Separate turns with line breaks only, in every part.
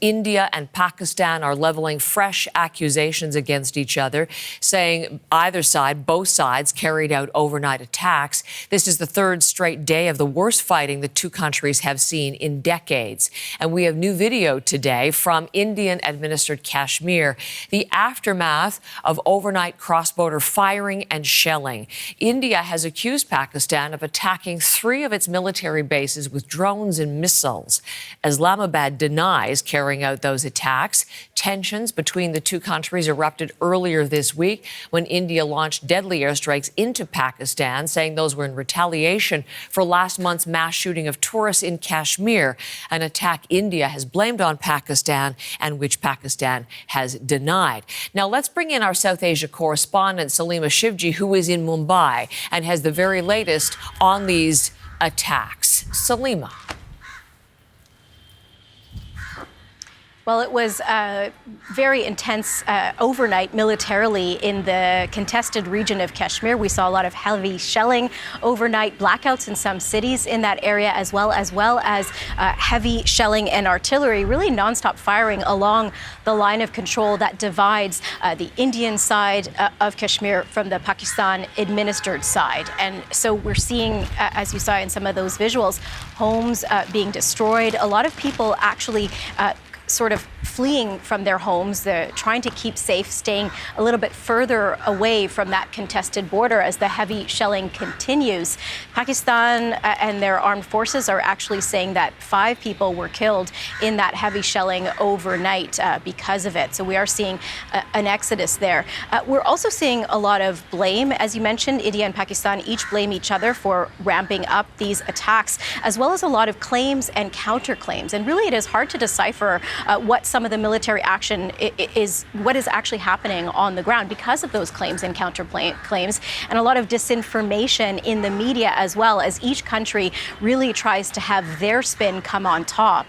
India and Pakistan are leveling fresh accusations against each other, saying both sides carried out overnight attacks. This is the third straight day of the worst fighting the two countries have seen in decades. And we have new video today from Indian-administered Kashmir, the aftermath of overnight cross-border firing and shelling. India has accused Pakistan of attacking 3 of its military bases with drones and missiles. Islamabad denies carrying out those attacks. Tensions between the two countries erupted earlier this week when India launched deadly airstrikes into Pakistan, saying those were in retaliation for last month's mass shooting of tourists in Kashmir, an attack India has blamed on Pakistan and which Pakistan has denied. Now, let's bring in our South Asia correspondent, Salima Shivji, who is in Mumbai and has the very latest on these attacks. Salima.
Well, it was very intense overnight militarily in the contested region of Kashmir. We saw a lot of heavy shelling overnight, blackouts in some cities in that area, as well as heavy shelling and artillery, really nonstop firing along the line of control that divides the Indian side of Kashmir from the Pakistan-administered side. And so we're seeing, as you saw in some of those visuals, homes being destroyed. A lot of people actually sort of fleeing from their homes. They're trying to keep safe, staying a little bit further away from that contested border as the heavy shelling continues. Pakistan and their armed forces are actually saying that 5 people were killed in that heavy shelling overnight because of it. So we are seeing an exodus there. We're also seeing a lot of blame. As you mentioned, India and Pakistan each blame each other for ramping up these attacks, as well as a lot of claims and counterclaims. And really, it is hard to decipher what some of the military action is, what is actually happening on the ground because of those claims and counterclaims, and a lot of disinformation in the media as well, as each country really tries to have their spin come on top.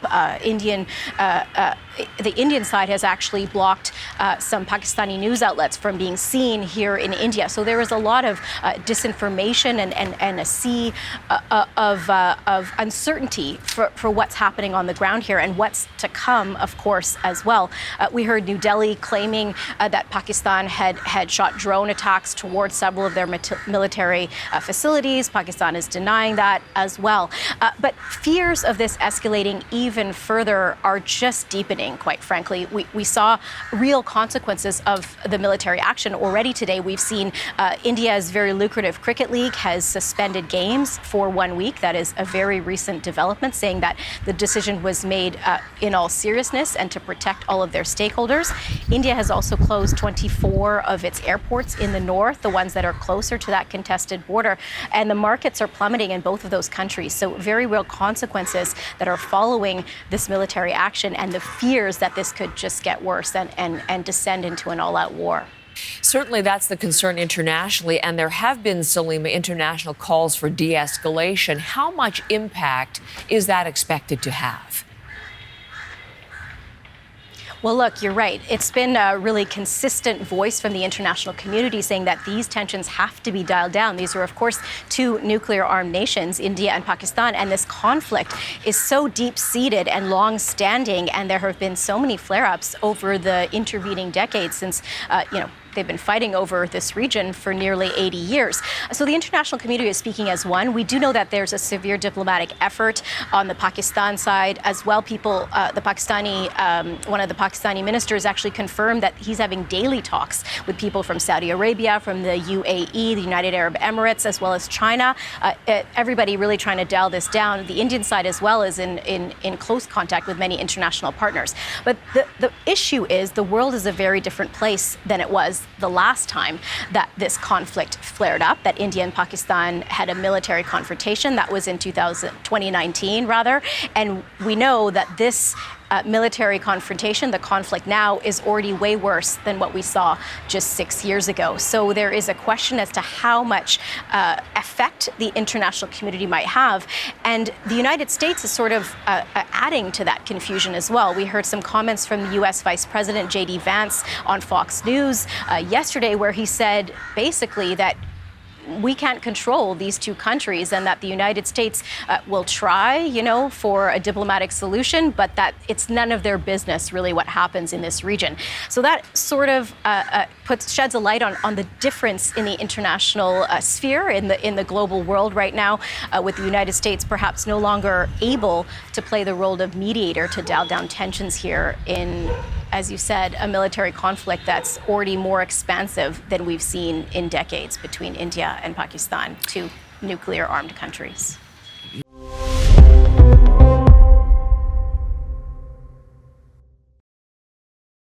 The Indian side has actually blocked some Pakistani news outlets from being seen here in India. So there is a lot of disinformation and a sea of uncertainty for what's happening on the ground here and what's to come, of course, as well. We heard New Delhi claiming that Pakistan had shot drone attacks towards several of their military facilities. Pakistan is denying that as well. But fears of this escalating even further are just deepening, quite frankly. We saw real consequences of the military action already today. We've seen India's very lucrative cricket league has suspended games for 1 week. That is a very recent development, saying that the decision was made in all seriousness and to protect all of their stakeholders. India has also closed 24 of its airports in the north, the ones that are closer to that contested border, and the markets are plummeting in both of those countries. So very real consequences that are following this military action, and the fears that this could just get worse and descend into an all-out war.
Certainly that's the concern internationally, and there have been, Salima, international calls for de-escalation. How much impact is that expected to have?
Well, look, you're right. It's been a really consistent voice from the international community saying that these tensions have to be dialed down. These are, of course, 2 nuclear-armed nations, India and Pakistan, and this conflict is so deep-seated and long-standing, and there have been so many flare-ups over the intervening decades since, they've been fighting over this region for nearly 80 years. So the international community is speaking as one. We do know that there's a severe diplomatic effort on the Pakistan side as well. One of the Pakistani ministers actually confirmed that he's having daily talks with people from Saudi Arabia, from the UAE, the United Arab Emirates, as well as China. Everybody really trying to dial this down. The Indian side as well is in close contact with many international partners. But the issue is the world is a very different place than it was the last time that this conflict flared up, that India and Pakistan had a military confrontation. That was in 2019, rather. And we know that this military confrontation, the conflict now, is already way worse than what we saw just 6 years ago. So there is a question as to how much effect the international community might have. And the United States is sort of adding to that confusion as well. We heard some comments from the U.S. Vice President J.D. Vance on Fox News yesterday, where he said basically that we can't control these two countries, and that the United States will try, for a diplomatic solution, but that it's none of their business really what happens in this region. So that sort of sheds a light on the difference in the international sphere, in the global world right now, with the United States perhaps no longer able to play the role of mediator to dial down tensions here in, as you said, a military conflict that's already more expansive than we've seen in decades between India and Pakistan, two nuclear-armed countries.